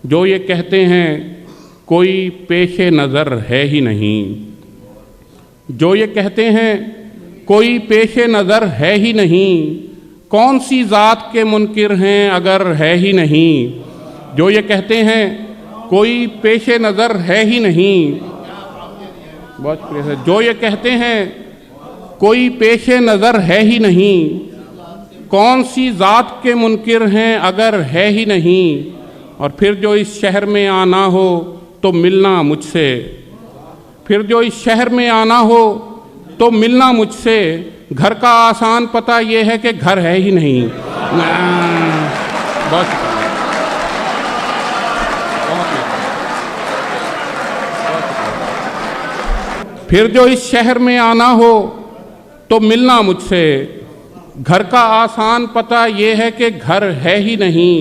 जो ये कहते हैं कोई पेशे नज़र है ही नहीं, जो ये कहते हैं कोई पेशे नज़र है ही नहीं, कौन सी ज़ात के मुनकिर हैं अगर है ही नहीं। जो ये कहते हैं कोई पेशे नज़र है ही नहीं, बहुत शुक्रिया। जो ये कहते हैं कोई पेशे नज़र है ही नहीं, कौन सी ज़ात के मुनकिर हैं अगर है ही नहीं। और फिर जो इस शहर में आना हो तो मिलना मुझसे, फिर जो इस शहर में आना हो तो मिलना मुझसे, घर का आसान पता ये है कि घर है ही नहीं। बस फिर जो इस शहर में आना हो तो मिलना मुझसे, घर का आसान पता ये है कि घर है ही नहीं।